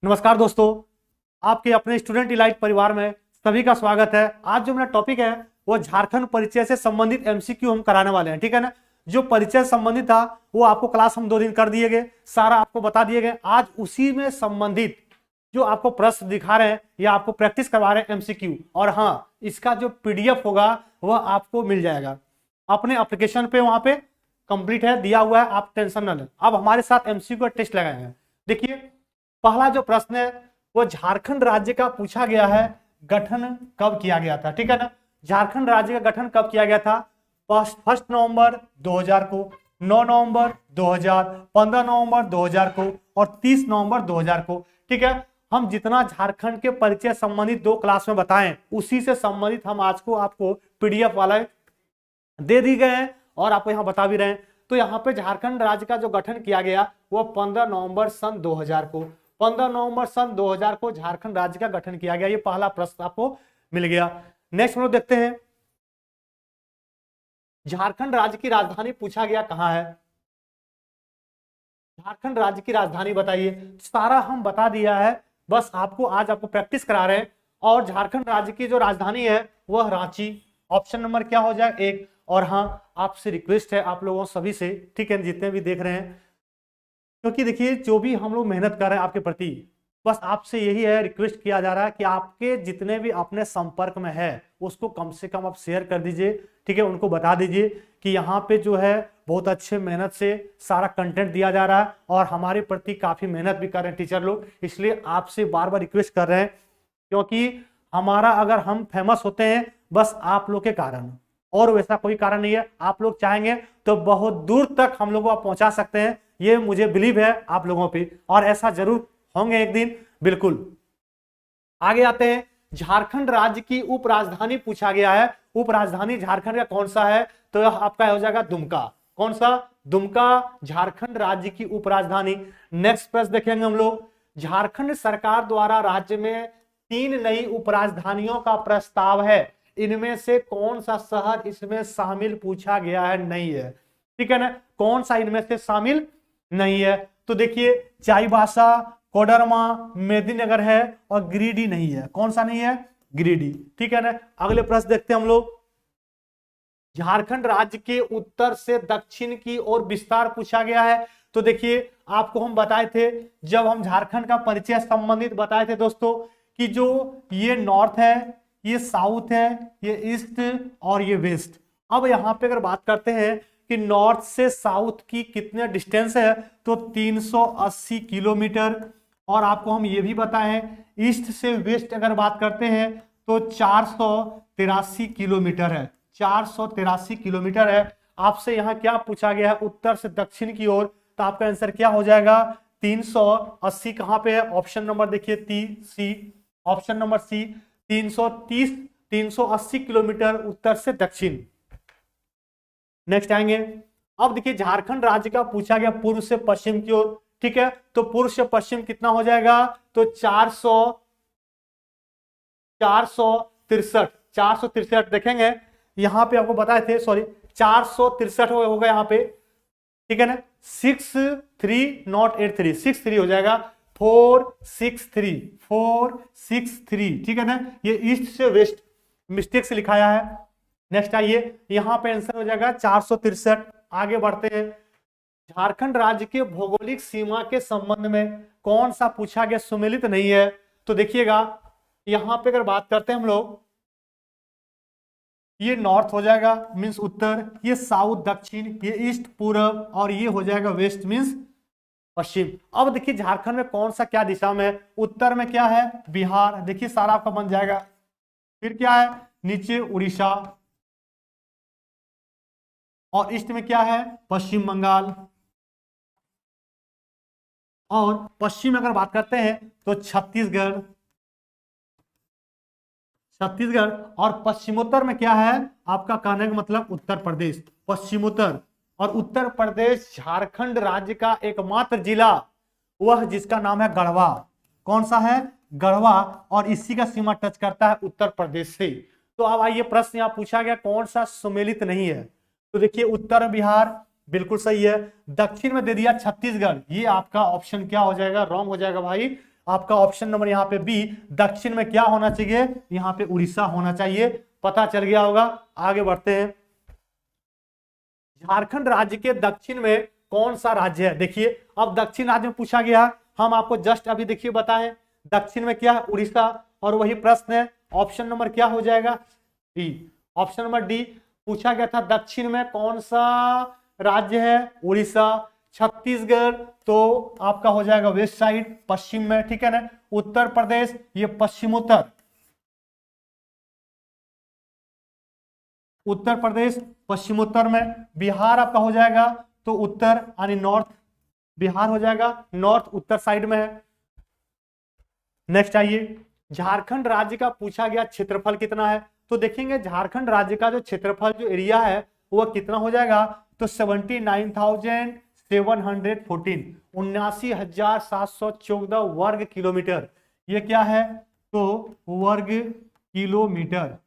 नमस्कार दोस्तों, आपके अपने स्टूडेंट इलाइट परिवार में सभी का स्वागत है। आज जो मेरा टॉपिक है वो झारखंड परिचय से संबंधित एमसीक्यू हम कराने वाले हैं। ठीक है ना। जो परिचय संबंधित था वो आपको क्लास हम 2 दिन कर दिए गए, सारा आपको बता दिए गए। आज उसी में संबंधित जो आपको प्रश्न दिखा रहे हैं या आपको प्रैक्टिस करवा रहे हैं एमसीक्यू, और हाँ, इसका जो पीडीएफ होगा वह आपको मिल जाएगा अपने एप्लीकेशन पे, वहां पे कंप्लीट है, दिया हुआ है, आप टेंशन न लें। अब हमारे साथ एमसीक्यू का टेस्ट लगाए हैं। देखिए, पहला जो प्रश्न है वो झारखंड राज्य का पूछा गया है, गठन कब किया गया था। ठीक है ना। झारखंड राज्य का गठन कब किया गया था? 1 नवंबर 2000 को, 9 नवंबर 2000, 15 नवंबर 2000 को और 30 नवंबर 2000 को। ठीक है। हम जितना झारखंड के परिचय संबंधित 2 क्लास में बताएं, उसी से संबंधित हम आज को आपको पीडीएफ वाला दे दी गए हैं और आपको यहाँ बता भी रहे हैं। तो यहाँ पे झारखंड राज्य का जो गठन किया गया वो 15 नवंबर सन 2000 को, 15 नवंबर सन 2000 को झारखंड राज्य का गठन किया गया। ये पहला प्रश्न आपको मिल गया। नेक्स्ट हम लोग देखते हैं, झारखंड राज्य की राजधानी पूछा गया कहाँ है। झारखंड राज्य की राजधानी बताइए। सारा हम बता दिया है, बस आपको आज आपको प्रैक्टिस करा रहे हैं। और झारखंड राज्य की जो राजधानी है वह रांची। ऑप्शन नंबर क्या हो जाए? 1। और हाँ, आपसे रिक्वेस्ट है आप लोगों सभी से, ठीक है, जितने भी देख रहे हैं, क्योंकि देखिए जो भी हम लोग मेहनत कर रहे हैं आपके प्रति, बस आपसे यही है, रिक्वेस्ट किया जा रहा है कि आपके जितने भी अपने संपर्क में है उसको कम से कम आप शेयर कर दीजिए। ठीक है, उनको बता दीजिए कि यहाँ पे जो है बहुत अच्छे मेहनत से सारा कंटेंट दिया जा रहा है और हमारे प्रति काफी मेहनत भी कर रहे हैं टीचर लोग। इसलिए आपसे बार बार रिक्वेस्ट कर रहे हैं, क्योंकि हमारा अगर हम फेमस होते हैं बस आप लोग के कारण, और वैसा कोई कारण नहीं है। आप लोग चाहेंगे तो बहुत दूर तक हम लोग को आप पहुंचा सकते हैं, ये मुझे बिलीव है आप लोगों पे, और ऐसा जरूर होंगे एक दिन, बिल्कुल। आगे आते हैं, झारखंड राज्य की उपराजधानी पूछा गया है। उपराजधानी झारखंड का कौन सा है? तो यह आपका हो जाएगा दुमका। कौन सा? दुमका झारखंड राज्य की उपराजधानी। नेक्स्ट प्रश्न देखेंगे हम लोग, झारखंड सरकार द्वारा राज्य में 3 नई उपराजधानियों का प्रस्ताव है, इनमें से कौन सा शहर इसमें शामिल पूछा गया है? नहीं है। ठीक है ना। कौन सा इनमें से शामिल नहीं है? तो देखिए, चाईबासा, कोडरमा, मेदिनीनगर है और गिरिडीह नहीं है। कौन सा नहीं है? गिरिडीह। ठीक है ना। अगले प्रश्न देखते हैं हम लोग, झारखंड राज्य के उत्तर से दक्षिण की ओर विस्तार पूछा गया है। तो देखिए, आपको हम बताए थे जब हम झारखंड का परिचय संबंधित बताए थे दोस्तों, कि जो ये नॉर्थ है, ये साउथ है, ये ईस्ट और ये वेस्ट। अब यहाँ पे अगर बात करते हैं कि नॉर्थ से साउथ की कितने डिस्टेंस है, तो 380 किलोमीटर। और आपको हम ये भी बताएं, ईस्ट से वेस्ट अगर बात करते हैं तो 483 किलोमीटर है, 483 किलोमीटर है। आपसे यहाँ क्या पूछा गया है? उत्तर से दक्षिण की ओर। तो आपका आंसर क्या हो जाएगा? 380 कहां पे है? ऑप्शन नंबर देखिए सी, ऑप्शन नंबर सी, 380 किलोमीटर उत्तर से दक्षिण। नेक्स्ट आएंगे, अब देखिए झारखंड राज्य का पूछा गया पूर्व से पश्चिम की ओर। ठीक है, तो पूर्व से पश्चिम कितना हो जाएगा? तो 463 देखेंगे, यहां पे आपको बताए थे, सॉरी 463 होगा यहाँ पे। ठीक है ना। 63 नॉट 83, 63 हो जाएगा, 463। ठीक है ना। ये ईस्ट से वेस्ट मिस्टेक से लिखाया है। नेक्स्ट आइए, यहां पे आंसर हो जाएगा 463। आगे बढ़ते हैं, झारखंड राज्य के भौगोलिक सीमा के संबंध में कौन सा पूछा गया सुमेलित नहीं है? तो देखिएगा, यहां पे अगर बात करते हैं हम लोग, ये नॉर्थ हो जाएगा मींस उत्तर, ये साउथ दक्षिण, ये ईस्ट पूरब और ये हो जाएगा वेस्ट मींस पश्चिम। अब देखिए झारखंड में कौन सा क्या दिशा में है? उत्तर में क्या है? बिहार, देखिए सारा आपका बन जाएगा। फिर क्या है? नीचे उड़ीसा, और ईस्ट में क्या है? पश्चिम बंगाल, और पश्चिम में अगर बात करते हैं तो छत्तीसगढ़, और पश्चिमोत्तर में क्या है? आपका कहने का मतलब उत्तर प्रदेश, पश्चिमोत्तर। और उत्तर प्रदेश झारखंड राज्य का एकमात्र जिला वह जिसका नाम है गढ़वा। कौन सा है? गढ़वा, और इसी का सीमा टच करता है उत्तर प्रदेश से। तो अब आइए, प्रश्न यहाँ पूछा गया कौन सा सुमेलित नहीं है? तो देखिए, उत्तर बिहार बिल्कुल सही है, दक्षिण में दे दिया छत्तीसगढ़, ये आपका ऑप्शन क्या हो जाएगा? रॉन्ग हो जाएगा भाई। आपका ऑप्शन नंबर यहाँ पे बी, दक्षिण में क्या होना चाहिए, यहाँ पे उड़ीसा होना चाहिए। पता चल गया होगा। आगे बढ़ते हैं। झारखंड राज्य के दक्षिण में कौन सा राज्य है? देखिए अब दक्षिण राज्य में पूछा गया, हम आपको जस्ट अभी देखिए बताएं दक्षिण में क्या है, उड़ीसा। और वही प्रश्न है, ऑप्शन नंबर क्या हो जाएगा, डी। ऑप्शन नंबर डी पूछा गया था, दक्षिण में कौन सा राज्य है, उड़ीसा। छत्तीसगढ़ तो आपका हो जाएगा वेस्ट साइड, पश्चिम में, ठीक है ना। उत्तर प्रदेश ये पश्चिमोत्तर, उत्तर प्रदेश पश्चिमोत्तर में। बिहार आपका हो जाएगा तो उत्तर यानी नॉर्थ, बिहार हो जाएगा नॉर्थ उत्तर साइड में है। नेक्स्ट आइए, झारखंड राज्य का पूछा गया क्षेत्रफल कितना है? तो देखेंगे झारखंड राज्य का जो क्षेत्रफल, जो एरिया है वह कितना हो जाएगा, तो 79,714, 79,714 वर्ग किलोमीटर। ये क्या है, तो वर्ग किलोमीटर,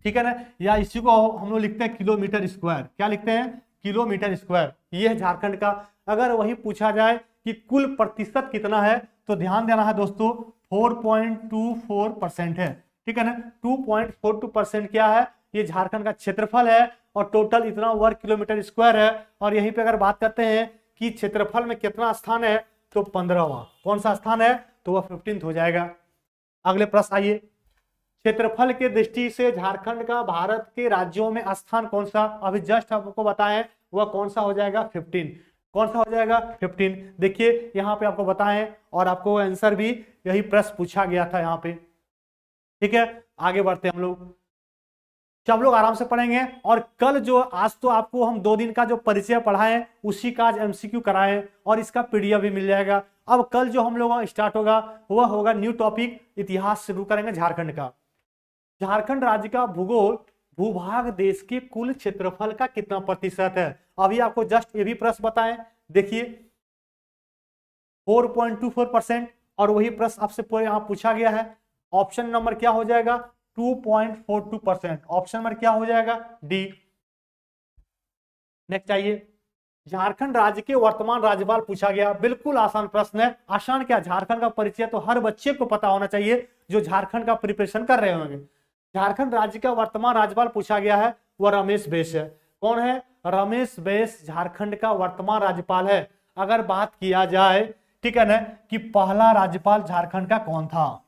ठीक है ना। या इसी को हम लोग लिखते हैं किलोमीटर स्क्वायर। क्या लिखते हैं, किलोमीटर स्क्वायर। ये है झारखंड का। अगर वही पूछा जाए कि कुल प्रतिशत कितना है, तो ध्यान देना है दोस्तों 4.24% है, ठीक है ना। 2.42% क्या है, ये झारखंड का क्षेत्रफल है और टोटल इतना वर्ग किलोमीटर स्क्वायर है। और यहीं पे अगर बात करते हैं कि क्षेत्रफल में कितना स्थान है, तो 15वां। कौन सा स्थान है, तो वह 15th हो जाएगा। अगले प्रश्न आइए, क्षेत्रफल के दृष्टि से झारखंड का भारत के राज्यों में स्थान कौन सा, अभी जस्ट आपको बताएं, वह कौन सा हो जाएगा, 15। कौन सा हो जाएगा, 15। देखिए यहाँ पे आपको बताएं और आपको आंसर भी यही प्रश्न पूछा गया था यहाँ पे, ठीक है। आगे बढ़ते हैं हम लोग, सब लोग आराम से पढ़ेंगे। और कल जो, आज तो आपको हम 2 दिन का जो परिचय पढ़ाएं उसी का आज एमसीक्यू कराएं और इसका पीडीएफ भी मिल जाएगा। अब कल जो हम लोग स्टार्ट होगा वह होगा न्यू टॉपिक, इतिहास शुरू करेंगे झारखंड का। झारखंड राज्य का भूगोल, भूभाग देश के कुल क्षेत्रफल का कितना प्रतिशत है? अभी आपको जस्ट ये भी प्रश्न बताएं, देखिए 4.24%। और वही प्रश्न आपसे पूरे यहां पूछा गया है। ऑप्शन नंबर क्या हो जाएगा, 2.42%। ऑप्शन नंबर क्या हो जाएगा, डी। नेक्स्ट आइए, झारखंड राज्य के वर्तमान राज्यपाल पूछा गया। बिल्कुल आसान प्रश्न है। आसान क्या, झारखंड का परिचय तो हर बच्चे को पता होना चाहिए जो झारखंड का प्रिपरेशन कर रहे होंगे। झारखंड राज्य का वर्तमान राज्यपाल पूछा गया है, वह रमेश बैस है। कौन है, रमेश बैस झारखंड का वर्तमान राज्यपाल है। अगर बात किया जाए, ठीक है ना, कि पहला राज्यपाल झारखंड का कौन था,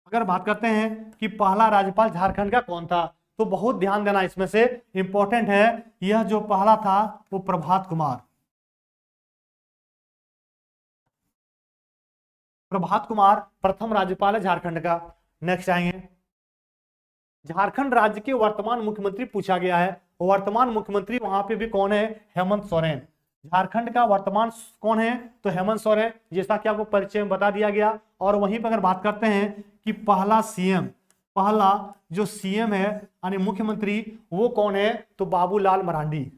अगर बात करते हैं कि पहला राज्यपाल झारखंड का कौन था, तो बहुत ध्यान देना, इसमें से इंपॉर्टेंट है। यह जो पहला था वो प्रभात कुमार, प्रभात कुमार प्रथम राज्यपाल है झारखंड का। नेक्स्ट आएंगे, झारखंड राज्य के वर्तमान मुख्यमंत्री पूछा गया है। वर्तमान मुख्यमंत्री वहां पे भी कौन है, हेमंत सोरेन। झारखंड का वर्तमान कौन है, तो हेमंत सोरेन, जैसा कि आपको परिचय में बता दिया गया। और वहीं पर अगर बात करते हैं कि पहला सीएम, पहला जो सीएम है यानी मुख्यमंत्री, वो कौन है, तो बाबूलाल मरांडी।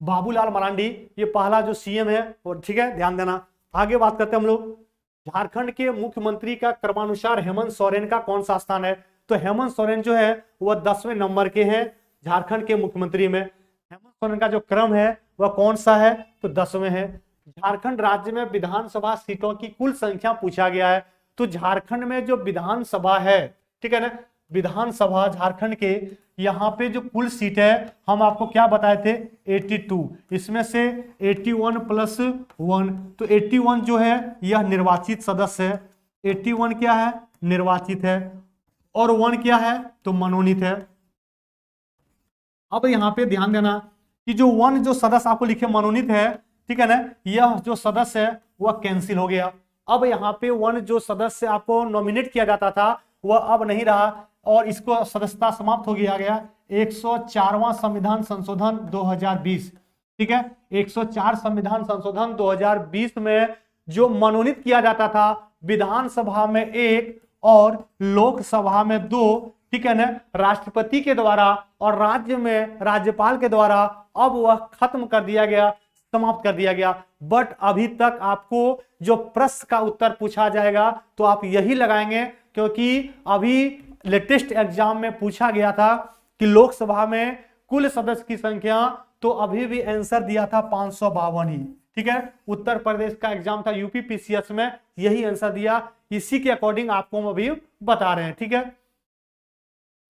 बाबूलाल मरांडी ये पहला जो सीएम है, और ठीक है, ध्यान देना। आगे बात करते हैं हम लोग, झारखंड के मुख्यमंत्री का क्रमानुसार हेमंत सोरेन का कौन सा स्थान है, तो हेमंत सोरेन जो है वह 10वें नंबर के हैं झारखंड के मुख्यमंत्री में। हेमंत सोरेन का जो क्रम है वह कौन सा है, तो 10वें है। झारखंड राज्य में विधानसभा सीटों की कुल संख्या पूछा गया है। तो झारखंड में जो विधानसभा है, ठीक है ना, विधानसभा झारखंड के यहाँ पे जो कुल सीट है, हम आपको क्या बताए थे, 82। इसमें से 81 + 1, तो 81 जो है यह निर्वाचित सदस्य है। 81 क्या है, निर्वाचित है। और 1 क्या है, तो मनोनीत है। अब यहाँ पे ध्यान देना कि जो 1 जो सदस्य आपको लिखे मनोनीत है, ठीक है ना, यह जो सदस्य है वह कैंसिल हो गया। अब यहाँ पे 1 जो सदस्य आपको नॉमिनेट किया जाता था वह अब नहीं रहा और इसको सदस्यता समाप्त हो गया 104वां संविधान संशोधन 2020, ठीक है। 104 संविधान संशोधन 2020 में जो मनोनीत किया जाता था विधानसभा में 1 और लोकसभा में 2, ठीक है ना, राष्ट्रपति के द्वारा और राज्य में राज्यपाल के द्वारा, अब वह खत्म कर दिया गया, समाप्त कर दिया गया। बट अभी तक आपको जो प्रश्न का उत्तर पूछा जाएगा तो आप यही लगाएंगे, क्योंकि अभी लेटेस्ट एग्जाम में पूछा गया था कि लोकसभा में कुल सदस्य की संख्या, तो अभी भी आंसर दिया था 552 ही। ठीक है, उत्तर प्रदेश का एग्जाम था यूपी पीसीएस में, यही आंसर दिया, इसी के अकॉर्डिंग आपको हम अभी बता रहे हैं। ठीक है,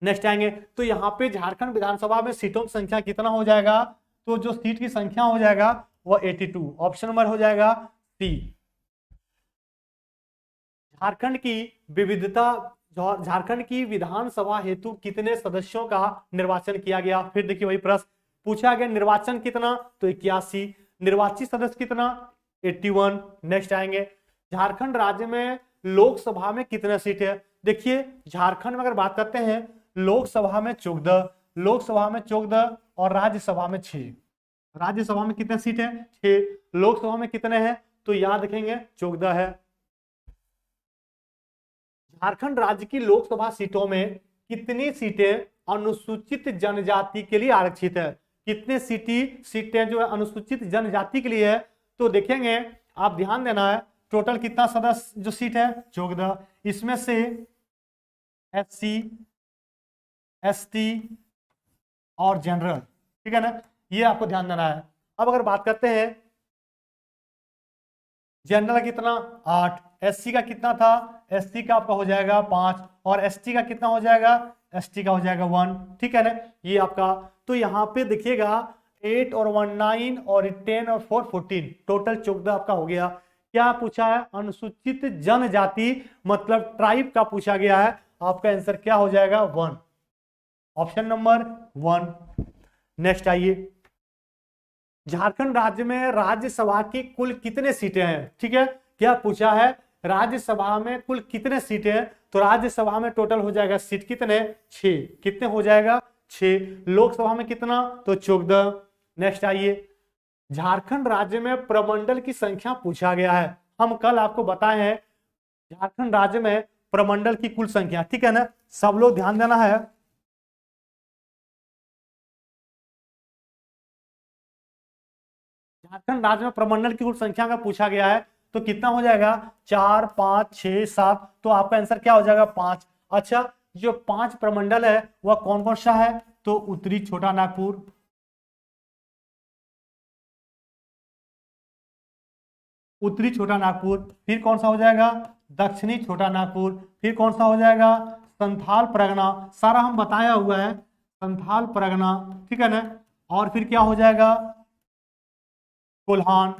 नेक्स्ट आएंगे तो यहाँ पे झारखंड विधानसभा में सीटों की संख्या कितना हो जाएगा, तो जो सीट की संख्या हो जाएगा वह 82, ऑप्शन नंबर हो जाएगा सी। झारखंड की विविधता, झारखंड की विधानसभा हेतु कितने सदस्यों का निर्वाचन किया गया, फिर देखिए वही प्रश्न पूछा गया, निर्वाचन कितना, तो 81, निर्वाचित सदस्य कितना, 81। नेक्स्ट आएंगे झारखंड राज्य में लोकसभा में कितने सीट है, देखिए झारखंड में अगर बात करते हैं लोकसभा में 14, लोकसभा में 14 और राज्यसभा में 6, राज्यसभा में कितने सीट है 6, लोकसभा में कितने हैं, तो याद रखेंगे 14 है। झारखंड राज्य की लोकसभा सीटों में कितनी सीटें अनुसूचित जनजाति के लिए आरक्षित है, कितने सीटें जो है अनुसूचित जनजाति के लिए है, तो देखेंगे आप ध्यान देना है, टोटल कितना सदस्य जो सीट है 14, इसमें से एससी, एसटी और जनरल, ठीक है ना, ये आपको ध्यान देना है। अब अगर बात करते हैं जनरल कितना 8, एससी का कितना था, एससी का आपका हो जाएगा 5 और एसटी का कितना हो जाएगा, एसटी का हो जाएगा 1, ठीक है ना, ये आपका। तो यहाँ पे देखिएगा 8 और 1 9 और 10 और 4 14, टोटल 14 आपका हो गया। क्या पूछा है, अनुसूचित जनजाति मतलब ट्राइब का पूछा गया है, आपका आंसर क्या हो जाएगा 1, ऑप्शन नंबर 1। नेक्स्ट आइए, झारखंड राज्य में राज्यसभा की कुल कितने सीटें हैं, ठीक है, क्या पूछा है राज्यसभा में कुल कितने सीटें हैं, तो राज्यसभा में टोटल हो जाएगा सीट कितने 6, कितने हो जाएगा 6, लोकसभा में कितना तो 14। नेक्स्ट आइए, झारखंड राज्य में प्रमंडल की संख्या पूछा गया है, हम कल आपको बताए हैं झारखंड राज्य में प्रमंडल की कुल संख्या, ठीक है ना, सब लोग ध्यान देना है। झारखंड राज्य में प्रमंडल की कुल संख्या का पूछा गया है, तो कितना हो जाएगा 4 5 6 7, तो आपका आंसर क्या हो जाएगा 5। अच्छा, जो 5 प्रमंडल है वह कौन कौन सा है, तो उत्तरी छोटा नागपुर, उत्तरी छोटा नागपुर, फिर कौन सा हो जाएगा दक्षिणी छोटा नागपुर, फिर कौन सा हो जाएगा संथाल परगना, सारा हम बताया हुआ है संथाल परगना, ठीक है ना, और फिर क्या हो जाएगा कोल्हान,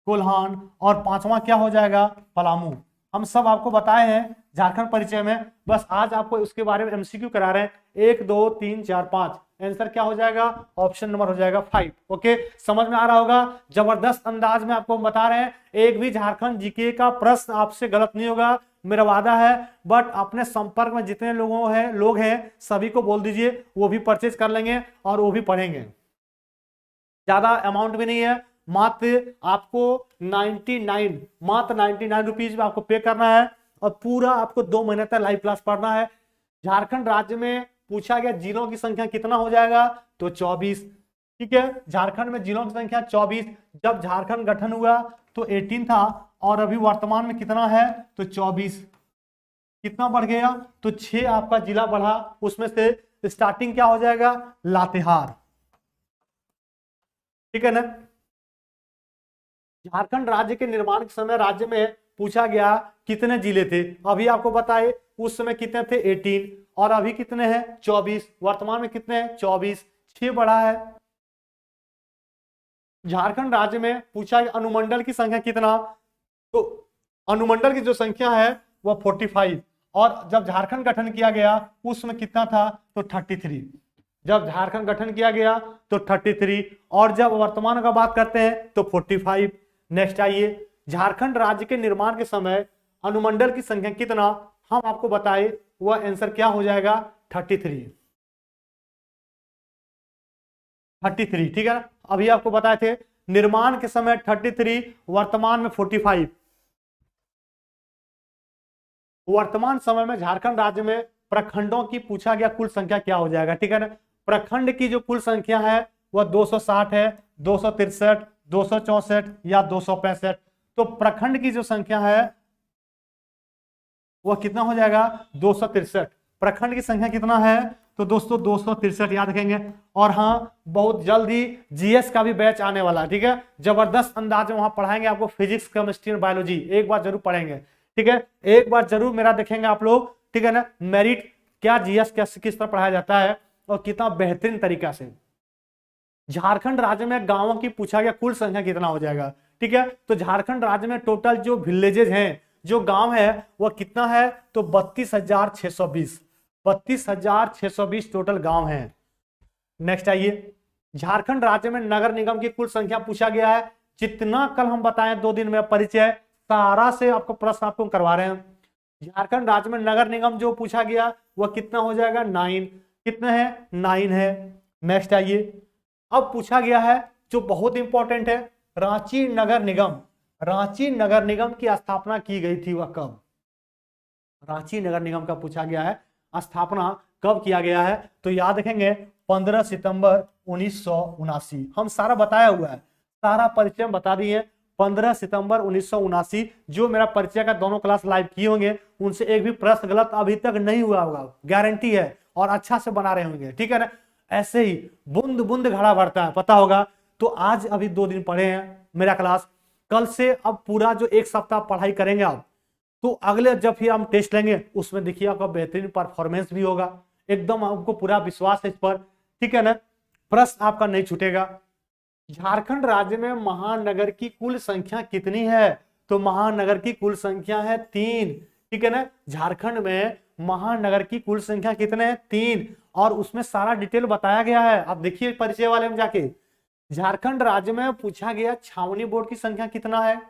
कोल्हान, और 5वां क्या हो जाएगा पलामू। हम सब आपको बताए हैं झारखंड परिचय में, बस आज आपको उसके बारे में एमसीक्यू करा रहे हैं, 1 2 3 4 5, आंसर क्या हो जाएगा ऑप्शन नंबर हो जाएगा 5। ओके, समझ में आ रहा होगा, जबरदस्त अंदाज में आपको हम बता रहे हैं, एक भी झारखंड जीके का प्रश्न आपसे गलत नहीं होगा, मेरा वादा है। बट अपने संपर्क में जितने लोग हैं सभी को बोल दीजिए, वो भी परचेज कर लेंगे और वो भी पढ़ेंगे, ज्यादा अमाउंट भी नहीं है, मात्र आपको 99 रुपीज में आपको पे करना है और पूरा आपको 2 महीने तक लाइव क्लास पढ़ना है। झारखंड राज्य में पूछा गया जिलों की संख्या कितना हो जाएगा, तो 24, ठीक है, झारखंड में जिलों की संख्या 24, जब झारखंड गठन हुआ तो 18 था और अभी वर्तमान में कितना है तो 24, कितना बढ़ गया तो 6 आपका जिला बढ़ा, उसमें से स्टार्टिंग क्या हो जाएगा लातेहार, ठीक है ना। झारखंड राज्य के निर्माण के समय राज्य में पूछा गया कितने जिले थे, अभी आपको बताए उस समय कितने थे 18 और अभी कितने हैं 24, वर्तमान में कितने हैं 24, 6 बढ़ा है। झारखंड राज्य में पूछा गया अनुमंडल की संख्या कितना, तो अनुमंडल की जो संख्या है वह 45 और जब झारखंड गठन किया गया उस समय कितना था तो 33, जब झारखंड गठन किया गया तो 33 और जब वर्तमान का बात करते हैं तो 45। नेक्स्ट आइए, झारखंड राज्य के निर्माण के समय अनुमंडल की संख्या कितना, हम आपको बताए वह आंसर क्या हो जाएगा 33, ठीक है। अभी आपको बताए थे निर्माण के समय 33, वर्तमान में 45। वर्तमान समय में झारखंड राज्य में प्रखंडों की पूछा गया कुल संख्या क्या हो जाएगा, ठीक है ना। प्रखंड की जो कुल संख्या है वह 260 है, 263, 264 या 265। तो प्रखंड की जो संख्या है वह कितना हो जाएगा 263। प्रखंड की संख्या कितना है तो दोस्तों 263 याद रखेंगे। और हाँ, बहुत जल्द ही जीएस का भी बैच आने वाला है, ठीक है। जबरदस्त अंदाज में वहां पढ़ाएंगे आपको, फिजिक्स, केमिस्ट्री और बायोलॉजी एक बार जरूर पढ़ेंगे, ठीक है। एक बार जरूर मेरा देखेंगे आप लोग, ठीक है ना। मेरिट क्या, जीएस किस तरह पढ़ाया जाता है और कितना बेहतरीन तरीका से। झारखंड राज्य में गांवों की पूछा गया कुल संख्या कितना हो जाएगा, ठीक है। तो झारखंड राज्य में टोटल जो विलेजेज हैं, जो गांव है, वह कितना है तो 32,620। 32,620 टोटल गांव हैं। नेक्स्ट आइए, झारखंड राज्य में नगर निगम की कुल संख्या पूछा गया है। जितना कल हम बताएं 2 दिन में परिचय, सारा से आपको प्रश्न आपको करवा रहे हैं। झारखंड राज्य में नगर निगम जो पूछा गया वह कितना हो जाएगा 9। कितना है 9 है। नेक्स्ट आइए, अब पूछा गया है जो बहुत इंपॉर्टेंट है, रांची नगर निगम। रांची नगर निगम की स्थापना की गई थी, वह कब? रांची नगर निगम का पूछा गया है, स्थापना कब किया गया है? तो याद रखेंगे 15 सितंबर 1979। हम सारा बताया हुआ है, सारा परिचय बता दिए। 15 सितंबर 1979। जो मेरा परिचय का दोनों क्लास लाइव किए होंगे उनसे एक भी प्रश्न गलत अभी तक नहीं हुआ होगा, गारंटी है, और अच्छा से बना रहे होंगे, ठीक है ना। ऐसे ही बूंद बूंद घड़ा भरता है, पता होगा। तो आज अभी 2 दिन पढ़े हैं मेरा क्लास, कल से अब पूरा जो 1 सप्ताह पढ़ाई करेंगे आप, तो अगले जब फिर हम टेस्ट लेंगे उसमें देखिए आपका बेहतरीन परफॉर्मेंस भी होगा। एकदम आपको पूरा विश्वास है इस पर, ठीक है ना। प्रश्न आपका नहीं छूटेगा। झारखंड राज्य में महानगर की कुल संख्या कितनी है? तो महानगर की कुल संख्या है 3, ठीक है ना। झारखंड में महानगर की कुल संख्या कितने हैं? 3, और उसमें सारा डिटेल बताया गया है। आप देखिए परिचय वाले में जाके, झारखंड राज्य में पूछा गया छावनी बोर्ड की संख्या कितना है।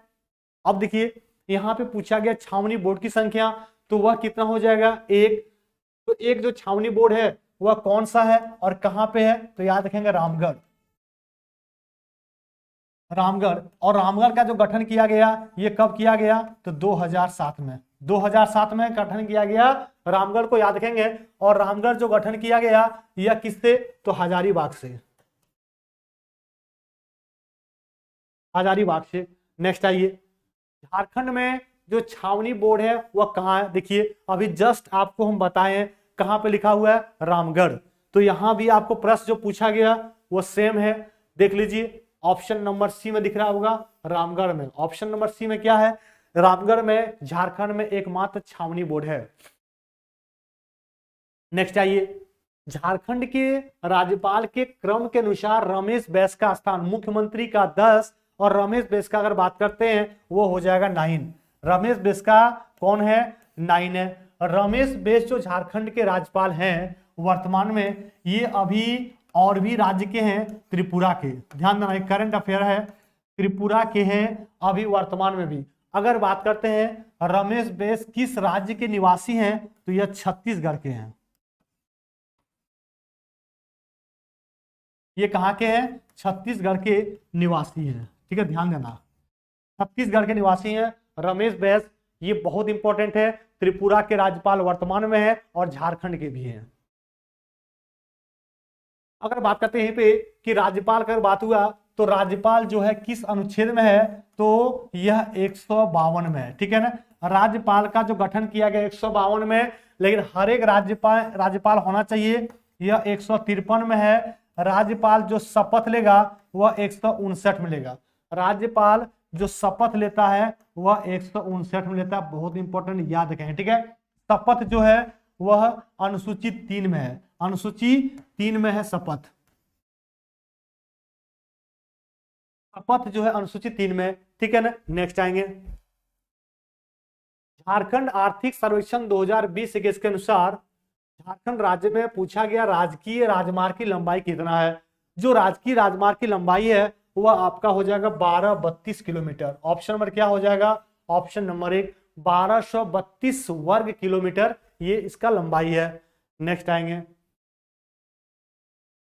अब देखिए यहाँ पे पूछा गया छावनी बोर्ड की संख्या, तो वह कितना हो जाएगा 1। तो एक जो छावनी बोर्ड है वह कौन सा है और कहां पे है? तो याद रखेंगे रामगढ़। रामगढ़, और रामगढ़ का जो गठन किया गया ये कब किया गया? तो 2007 में। 2007 में गठन किया गया रामगढ़ को, याद रखेंगे। और रामगढ़ जो गठन किया गया यह किससे? तो हजारीबाग से। हजारीबाग से। नेक्स्ट आइए, झारखंड में जो छावनी बोर्ड है वह कहाँ है? देखिए अभी जस्ट आपको हम बताएं कहां पे लिखा हुआ है, रामगढ़। तो यहां भी आपको प्रश्न जो पूछा गया वो सेम है, देख लीजिए। ऑप्शन नंबर सी में दिख रहा होगा, रामगढ़ में। ऑप्शन नंबर सी में क्या है? रामगढ़ में झारखंड में एकमात्र छावनी बोर्ड है। नेक्स्ट आइए, झारखंड के राज्यपाल के क्रम के अनुसार रमेश बैस का स्थान मुख्यमंत्री का 10 और रमेश बैस का अगर बात करते हैं वो हो जाएगा 9। रमेश बैस का कौन है? 9 है। रमेश बैस जो झारखंड के राज्यपाल हैं वर्तमान में, ये अभी और भी राज्य के हैं, त्रिपुरा के। ध्यान देना, करंट अफेयर है, त्रिपुरा के हैं अभी वर्तमान में भी। अगर बात करते हैं रमेश बैस किस राज्य के निवासी हैं, तो यह छत्तीसगढ़ के हैं। ये कहां के हैं? छत्तीसगढ़ के निवासी हैं, ठीक है, ध्यान देना। छत्तीसगढ़ के निवासी हैं रमेश बैस, ये बहुत इंपॉर्टेंट है। त्रिपुरा के राज्यपाल वर्तमान में है और झारखंड के भी हैं। अगर बात करते हैं यहीं पे कि राज्यपाल का बात हुआ, तो राज्यपाल जो है किस अनुच्छेद में है? तो यह 152 में है, ठीक है ना। राज्यपाल का जो गठन किया गया 152 में, लेकिन हर एक राज्यपाल होना चाहिए, यह 153 में है। राज्यपाल जो शपथ लेगा वह 159 में लेगा। राज्यपाल जो शपथ लेता है वह 159 में लेता है, बहुत इंपॉर्टेंट, याद रखें, ठीक है। शपथ जो है वह अनुसूची 3 में है, अनुसूची 3 में है शपथ। शपथ जो है अनुसूची 3 में, ठीक है ना। नेक्स्ट आएंगे, झारखंड आर्थिक सर्वेक्षण 2020-21 के अनुसार झारखंड राज्य में पूछा गया राजकीय राजमार्ग की लंबाई कितना है। जो राजकीय राजमार्ग की लंबाई है वह आपका हो जाएगा 1232 किलोमीटर। ऑप्शन नंबर क्या हो जाएगा? ऑप्शन नंबर 1 1232 वर्ग किलोमीटर, ये इसका लंबाई है। नेक्स्ट आएंगे,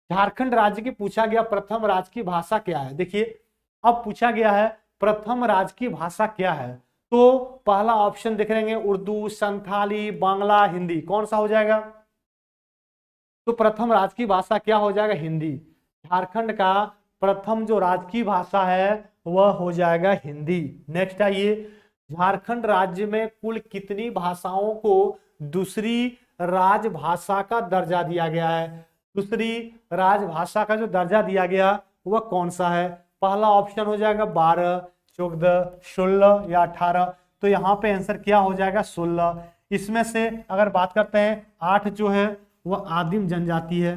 झारखंड राज्य की पूछा गया प्रथम राज्य की भाषा क्या है। देखिए अब पूछा गया है प्रथम राज्य की भाषा क्या है, तो पहला ऑप्शन देख लेंगे, उर्दू, संथाली, बांग्ला, हिंदी, कौन सा हो जाएगा? तो प्रथम राज्य की भाषा क्या हो जाएगा? हिंदी। झारखंड का प्रथम जो राज्य की भाषा है वह हो जाएगा हिंदी। नेक्स्ट आइए, झारखंड राज्य में कुल कितनी भाषाओं को दूसरी राजभाषा का दर्जा दिया गया है? दूसरी राजभाषा का जो दर्जा दिया गया वह कौन सा है? पहला ऑप्शन हो जाएगा 12, 14, 16 या 18। तो यहाँ पे आंसर क्या हो जाएगा? 16। इसमें से अगर बात करते हैं 8 जो है वह आदिम जनजाति है,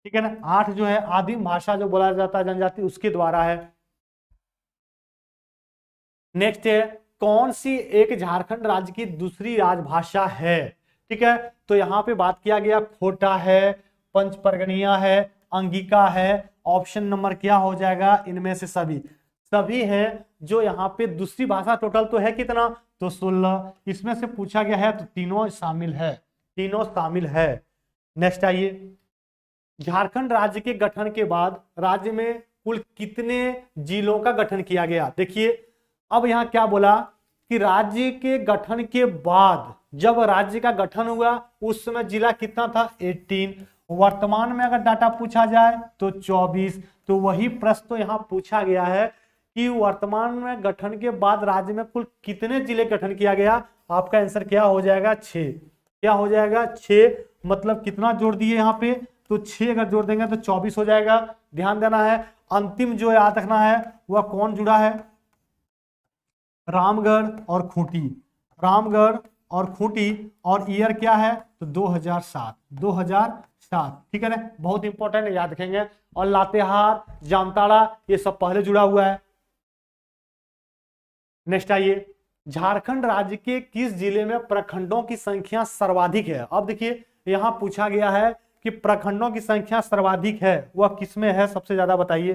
ठीक है ना। 8 जो है आदिम भाषा जो बोला जाता है जनजाति उसके द्वारा है। नेक्स्ट है कौन सी एक झारखंड राज्य की दूसरी राजभाषा है? ठीक है, तो यहाँ पे बात किया गया खोटा है, पंच परगनिया है, अंगिका है। ऑप्शन नंबर क्या हो जाएगा? इनमें से सभी है जो यहाँ पे दूसरी भाषा। टोटल तो है कितना? तो 16। इसमें से पूछा गया है तो तीनों शामिल है, तीनों शामिल है। नेक्स्ट आइए, झारखंड राज्य के गठन के बाद राज्य में कुल कितने जिलों का गठन किया गया? देखिए अब यहाँ क्या बोला कि राज्य के गठन के बाद, जब राज्य का गठन हुआ उस समय जिला कितना था? 18। वर्तमान में अगर डाटा पूछा जाए तो 24। तो वही प्रश्न तो यहाँ पूछा गया है कि वर्तमान में गठन के बाद राज्य में कुल कितने जिले गठन किया गया? आपका आंसर क्या हो जाएगा? 6। क्या हो जाएगा? 6। मतलब कितना जोड़ दिए यहाँ पे? तो 6 अगर जोड़ देंगे तो 24 हो जाएगा। ध्यान देना है, अंतिम जो याद रखना है वह कौन जुड़ा है? रामगढ़ और खूंटी। रामगढ़ और खूंटी, और ईयर क्या है? तो 2007। 2007, ठीक है ना, बहुत इंपॉर्टेंट है, याद रखेंगे। और लातेहार, जामताड़ा ये सब पहले जुड़ा हुआ है। नेक्स्ट आइए, झारखंड राज्य के किस जिले में प्रखंडों की संख्या सर्वाधिक है? अब देखिए यहां पूछा गया है कि प्रखंडों की संख्या सर्वाधिक है वह किसमें है? सबसे ज्यादा बताइए।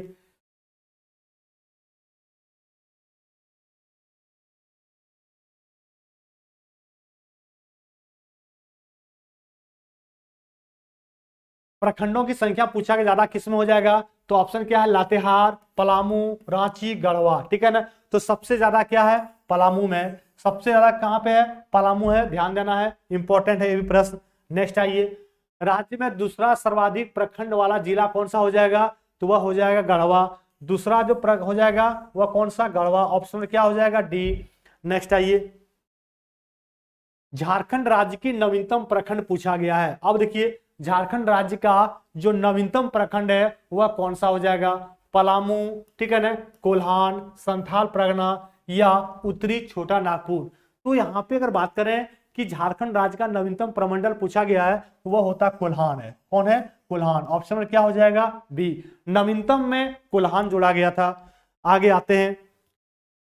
प्रखंडों की संख्या पूछा गया ज्यादा किसमें हो जाएगा? तो ऑप्शन क्या है? लातेहार, पलामू, रांची, गढ़वा, ठीक है ना। तो सबसे ज्यादा क्या है? पलामू में। सबसे ज्यादा कहां पे है? पलामू है, ध्यान देना है, इंपॉर्टेंट है ये भी प्रश्न। नेक्स्ट आइए, राज्य में दूसरा सर्वाधिक प्रखंड वाला जिला कौन सा हो जाएगा? तो वह हो जाएगा गढ़वा। दूसरा जो हो जाएगा वह कौन सा? गढ़वा। ऑप्शन में क्या हो जाएगा? डी। नेक्स्ट आइए, झारखंड राज्य की नवीनतम प्रखंड पूछा गया है। अब देखिए झारखंड राज्य का जो नवीनतम प्रखंड है वह कौन सा हो जाएगा? पलामू, ठीक है ना, कोल्हान, संथाल परगना या उत्तरी छोटा नागपुर। तो यहाँ पे अगर बात करें कि झारखंड राज्य का नवीनतम प्रमंडल पूछा गया है वह होता कोल्हान है। कौन है? कोल्हान। ऑप्शन में क्या हो जाएगा? बी। नवीनतम में कोल्हान जोड़ा गया था। आगे आते हैं,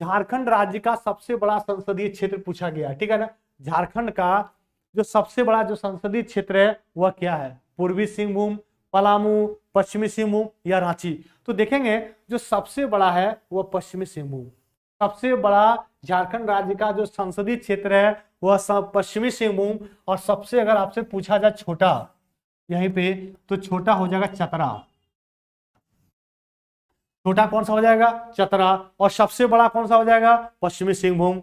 झारखंड राज्य का सबसे बड़ा संसदीय क्षेत्र पूछा गया है, ठीक है ना। झारखंड का जो सबसे बड़ा जो संसदीय क्षेत्र है वह क्या है? पूर्वी सिंहभूम, पलामू, पश्चिमी सिंहभूम या रांची। तो देखेंगे जो सबसे बड़ा है वह पश्चिमी सिंहभूम। सबसे बड़ा झारखंड राज्य का जो संसदीय क्षेत्र है वह सब पश्चिमी सिंहभूम। और सबसे अगर आपसे पूछा जाए छोटा यहीं पे, तो छोटा हो जाएगा चतरा। छोटा कौन सा हो जाएगा? चतरा। और सबसे बड़ा कौन सा हो जाएगा? पश्चिमी सिंहभूम।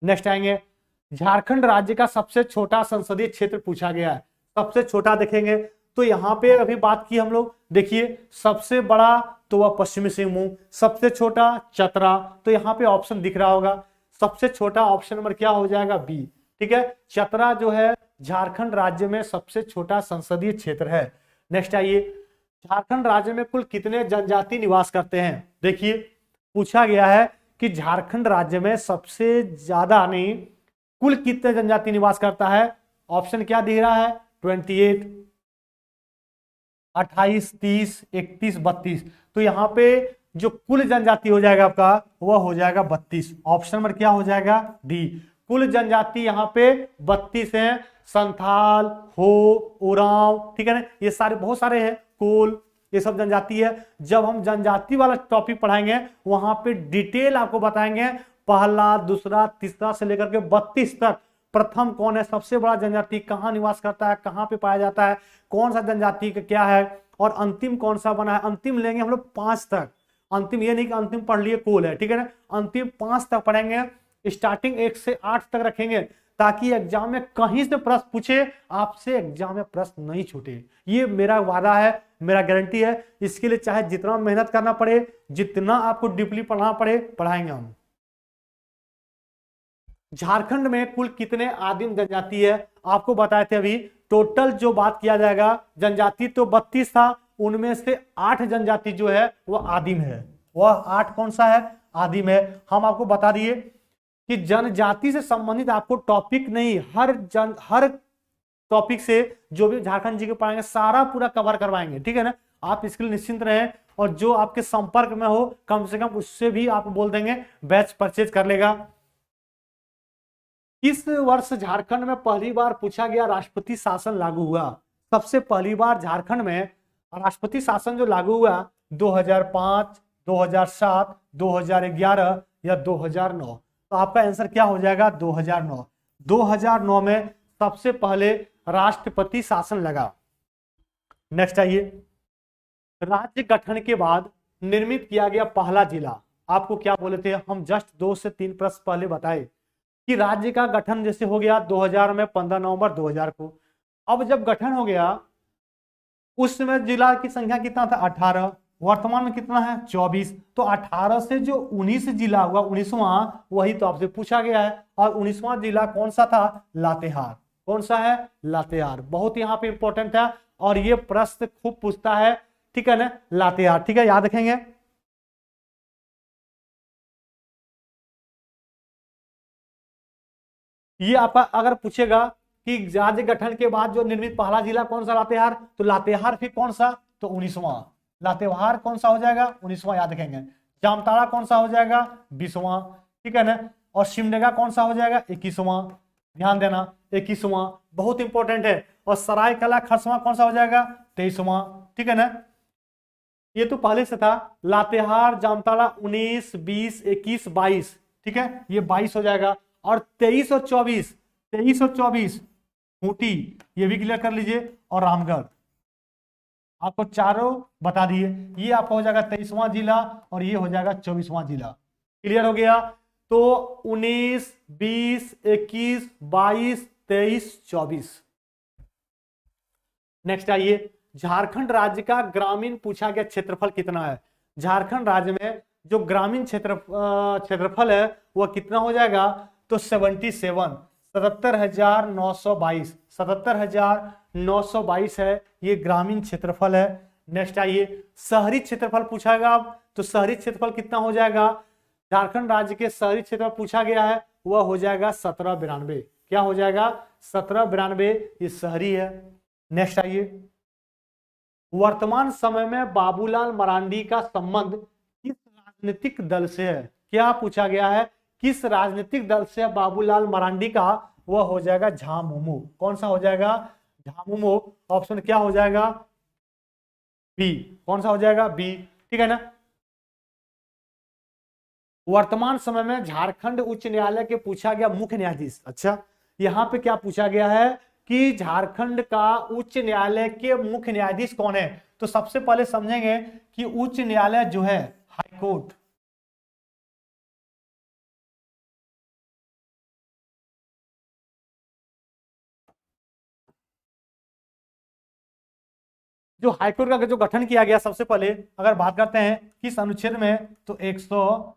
नेक्स्ट आएंगे, झारखंड राज्य का सबसे छोटा संसदीय क्षेत्र पूछा गया है। सबसे छोटा देखेंगे तो यहाँ पे अभी बात की हम लोग, देखिए सबसे बड़ा तो वह पश्चिमी सिंहभूम, सबसे छोटा चतरा। तो यहाँ पे ऑप्शन दिख रहा होगा, सबसे छोटा ऑप्शन नंबर क्या हो जाएगा? बी, ठीक है। चतरा जो है झारखंड राज्य में सबसे छोटा संसदीय क्षेत्र है। नेक्स्ट आइए, झारखंड राज्य में कुल कितने जनजाति निवास करते हैं? देखिए पूछा गया है कि झारखंड राज्य में सबसे ज्यादा नहीं, कुल कितने जनजाति निवास करता है? ऑप्शन क्या दिख रहा है? 28, 28, 30, 31, 32। तो यहाँ पे जो कुल जनजाति हो जाएगा आपका वह हो जाएगा 32। ऑप्शन नंबर क्या हो जाएगा? डी। कुल जनजाति यहाँ पे 32 है। संथाल, हो, उरांव, ठीक है ना, ये सारे बहुत सारे हैं, कोल, ये सब जनजाति है। जब हम जनजाति वाला टॉपिक पढ़ाएंगे वहां पे डिटेल आपको बताएंगे, पहला, दूसरा, तीसरा से लेकर के 32 तक। प्रथम कौन है? सबसे बड़ा जनजाति कहाँ निवास करता है, कहाँ पे पाया जाता है, कौन सा जनजाति का क्या है, और अंतिम कौन सा बना है। अंतिम लेंगे हम लोग 5 तक। अंतिम ये नहीं कि अंतिम पढ़ लिए कोल है, ठीक है ना, अंतिम 5 तक पढ़ेंगे। स्टार्टिंग 1 से 8 तक रखेंगे ताकि एग्जाम में कहीं से प्रश्न पूछे, आपसे एग्जाम में प्रश्न नहीं छूटे। ये मेरा वादा है, मेरा गारंटी है। इसके लिए चाहे जितना मेहनत करना पड़े, जितना आपको डीपली पढ़ना पड़े, पढ़ाएंगे हम। झारखंड में कुल कितने आदिम जनजाति है, आपको बताए थे अभी। टोटल जो बात किया जाएगा, जनजाति तो 32 था, उनमें से 8 जनजाति जो है वह आदिम है। वह 8 कौन सा है? आदिम है। हम आपको बता दिए कि जनजाति से संबंधित आपको टॉपिक नहीं, हर टॉपिक से जो भी झारखंड जी के पढ़ाएंगे सारा पूरा कवर करवाएंगे, ठीक है ना। आप इसके लिए निश्चिंत रहें, और जो आपके संपर्क में हो कम से कम उससे भी आप बोल देंगे बैच परचेज कर लेगा। इस वर्ष झारखंड में पहली बार पूछा गया राष्ट्रपति शासन लागू हुआ। सबसे पहली बार झारखंड में राष्ट्रपति शासन जो लागू हुआ 2005, 2007, 2011 या 2009। तो आपका आंसर क्या हो जाएगा? 2009। 2009 में सबसे पहले राष्ट्रपति शासन लगा। नेक्स्ट आइए, राज्य गठन के बाद निर्मित किया गया पहला जिला। आपको क्या बोले थे हम? जस्ट 2 से 3 प्रश्न पहले बताए कि राज्य का गठन जैसे हो गया 2000 में, 15 नवंबर 2000 को। अब जब गठन हो गया उस समय जिला की संख्या कितना था? 18। वर्तमान में कितना है? 24। तो 18 से जो 19 जिला हुआ, 19वां, वही तो आपसे पूछा गया है। और 19वां जिला कौन सा था? लातेहार। कौन सा है? लातेहार। बहुत यहाँ पे इंपॉर्टेंट है और ये प्रश्न खूब पूछता है, ठीक है ना। लातेहार, ठीक है, याद रखेंगे। ये आपका अगर पूछेगा कि राज्य गठन के बाद जो निर्मित पहला जिला कौन सा? लातेहार। तो लातेहार फिर कौन सा? तो 19वां। लातेहार कौन सा हो जाएगा? 19वां, याद रखेंगे। जामताड़ा कौन सा हो जाएगा? 20वां, ठीक है ना। और सिमडेगा कौन सा हो जाएगा? 21वां। ध्यान देना, 21वां बहुत इंपॉर्टेंट है। और सरायकला खरसावां कौन सा हो जाएगा? 23वां, ठीक है ना। ये तो पहले से था। लातेहार, जामताड़ा 19, 20, 21, 22, ठीक है, ये 22 हो जाएगा। और 23 और 24, 23 और 24 खूंटी, ये भी क्लियर कर लीजिए। और रामगढ़, आपको चारों बता दिए। ये आपका हो जाएगा 23वां जिला और ये हो जाएगा 24वां जिला। क्लियर हो गया। तो 19, 20, 21, 22, 23, 24। नेक्स्ट आइए, झारखंड राज्य का ग्रामीण पूछा गया क्षेत्रफल कितना है। झारखंड राज्य में जो ग्रामीण क्षेत्रफल है वह कितना हो जाएगा? तो 77, 77,922, 77,922 है, ये ग्रामीण क्षेत्रफल है। नेक्स्ट आइए, शहरी क्षेत्रफल पूछाएगा अब, तो शहरी क्षेत्रफल कितना हो जाएगा? झारखंड राज्य के शहरी क्षेत्रफल पूछा गया है, वह हो जाएगा 1792। क्या हो जाएगा? 1792, ये शहरी है। नेक्स्ट आइए, वर्तमान समय में बाबूलाल मरांडी का संबंध किस राजनीतिक दल से है? क्या पूछा गया है? किस राजनीतिक दल से बाबूलाल मरांडी का? वह हो जाएगा झामुमो। कौन सा हो जाएगा? झामुमो। ऑप्शन क्या हो जाएगा? बी। कौन सा हो जाएगा? बी, ठीक है ना। वर्तमान समय में झारखंड उच्च न्यायालय के पूछा गया मुख्य न्यायाधीश। अच्छा, यहां पे क्या पूछा गया है कि झारखंड का उच्च न्यायालय के मुख्य न्यायाधीश कौन है? तो सबसे पहले समझेंगे कि उच्च न्यायालय जो है हाईकोर्ट, जो हाईकोर्ट का जो गठन किया गया सबसे पहले अगर बात करते हैं किस अनुच्छेद में, तो 100,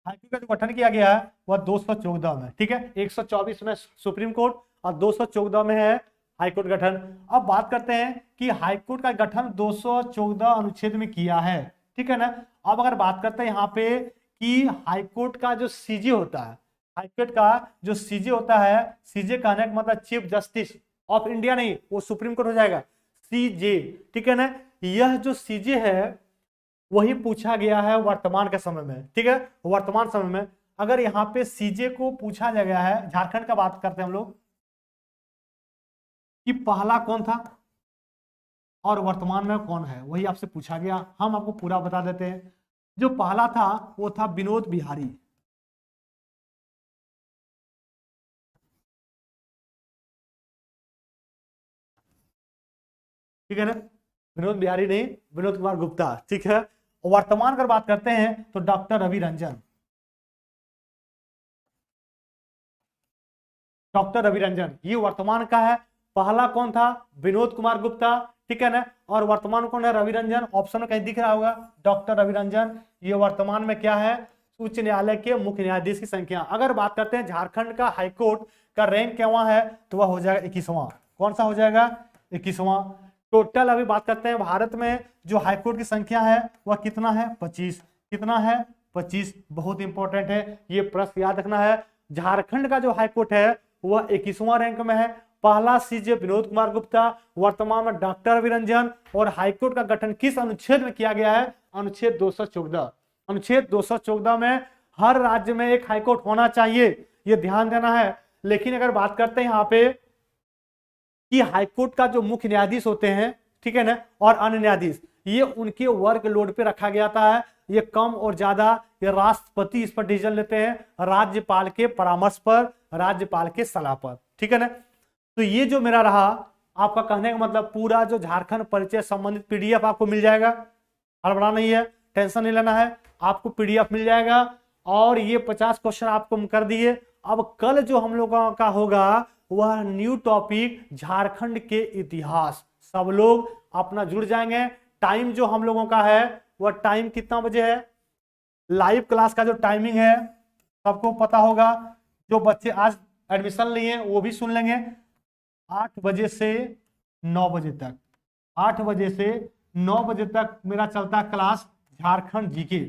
हाईकोर्ट का जो गठन किया गया है वह 214 में, ठीक है। 124 में सुप्रीम कोर्ट और 214 में है हाईकोर्ट गठन। अब बात करते हैं कि हाईकोर्ट का गठन 214 अनुच्छेद में किया है, ठीक है ना। अब अगर बात करते हैं यहाँ पे कि हाईकोर्ट का जो सीजे होता है, हाईकोर्ट का जो सीजे होता है, सीजे कहने का मतलब चीफ जस्टिस ऑफ इंडिया नहीं, वो सुप्रीम कोर्ट हो जाएगा, सीजे, ठीक है ना। यह जो सीजे है वही पूछा गया है वर्तमान के समय में, ठीक है। वर्तमान समय में अगर यहाँ पे सीजे को पूछा गया है, झारखंड का बात करते हैं हम लोग कि पहला कौन था और वर्तमान में कौन है, वही आपसे पूछा गया। हम आपको पूरा बता देते हैं। जो पहला था वो था विनोद बिहारी, ठीक है ना। विनोद बिहारी नहीं, विनोद कुमार गुप्ता, ठीक है। वर्तमान अगर बात करते हैं तो डॉक्टर रवि रंजन, डॉक्टर रवि रंजन, ये वर्तमान का है। पहला कौन था? विनोद कुमार गुप्ता, ठीक है ना। और वर्तमान कौन है? रवि रंजन। ऑप्शन में कहीं दिख रहा होगा डॉक्टर रवि रंजन। ये वर्तमान में क्या है? उच्च न्यायालय के मुख्य न्यायाधीश की संख्या। अगर बात करते हैं झारखंड का हाईकोर्ट का रैंक क्या वहां है, तो वह हो जाएगा 21वां। कौन सा हो जाएगा? 21वां। टोटल अभी बात करते हैं भारत में जो हाईकोर्ट की संख्या है वह कितना है? 25। कितना है? 25। बहुत इंपॉर्टेंट है, ये प्रश्न याद रखना है। झारखंड का जो हाईकोर्ट है वह 21वां रैंक में है। पहला सीजे विनोद कुमार गुप्ता, वर्तमान में डॉक्टर रवि रंजन। और हाईकोर्ट का गठन किस अनुच्छेद में किया गया है? अनुच्छेद 214। अनुच्छेद 214 में हर राज्य में एक हाईकोर्ट होना चाहिए, ये ध्यान देना है। लेकिन अगर बात करते हैं यहाँ पे कि हाईकोर्ट का जो मुख्य न्यायाधीश होते हैं, ठीक है ना, और अन्य न्यायाधीश, ये उनके वर्क लोड पे रखा गया था। ये कम और ज्यादा ये राष्ट्रपति इस पर डिसीजन लेते हैं, राज्यपाल के परामर्श पर, राज्यपाल के सलाह पर, ठीक है ना। तो ये जो मेरा रहा आपका कहने का मतलब, पूरा जो झारखंड परिचय संबंधित पीडीएफ आपको मिल जाएगा, हड़बड़ा नहीं है, टेंशन नहीं लेना है, आपको पीडीएफ मिल जाएगा। और ये 50 क्वेश्चन आपको हम कर दिए। अब कल जो हम लोगों का होगा वह न्यू टॉपिक झारखंड के इतिहास। सब लोग अपना जुड़ जाएंगे। टाइम जो हम लोगों का है वह टाइम कितना बजे है? लाइव क्लास का जो टाइमिंग है सबको पता होगा। जो बच्चे आज एडमिशन लिए वो भी सुन लेंगे। 8 बजे से 9 बजे तक, 8 बजे से 9 बजे तक मेरा चलता है class Jharkhand GK.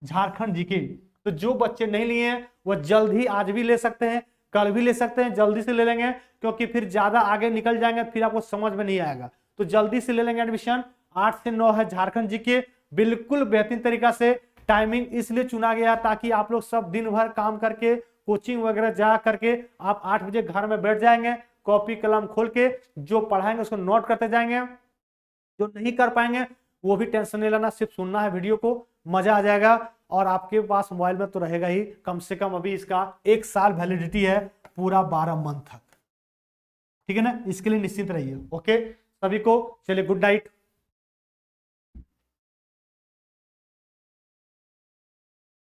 Jharkhand GK तो जो बच्चे नहीं लिए हैं वह जल्द ही आज भी ले सकते हैं, कल भी ले सकते हैं, जल्दी से ले लेंगे, क्योंकि फिर ज्यादा आगे निकल जाएंगे फिर आपको समझ में नहीं आएगा। तो जल्दी से ले लेंगे एडमिशन। 8 से 9 है झारखंड जीके, बिल्कुल बेहतरीन तरीका से। टाइमिंग इसलिए चुना गया ताकि आप लोग सब दिन भर काम करके कोचिंग वगैरह जा करके आप 8 बजे घर में बैठ जाएंगे, कॉपी कलम खोल के जो पढ़ाएंगे उसको नोट करते जाएंगे। जो नहीं कर पाएंगे वो भी टेंशन नहीं लेना, सिर्फ सुनना है वीडियो को, मजा आ जाएगा। और आपके पास मोबाइल में तो रहेगा ही, कम से कम अभी इसका 1 साल वैलिडिटी है, पूरा 12 मंथ तक, ठीक है ना। इसके लिए निश्चिंत रहिए। ओके सभी को, चलिए गुड नाइट।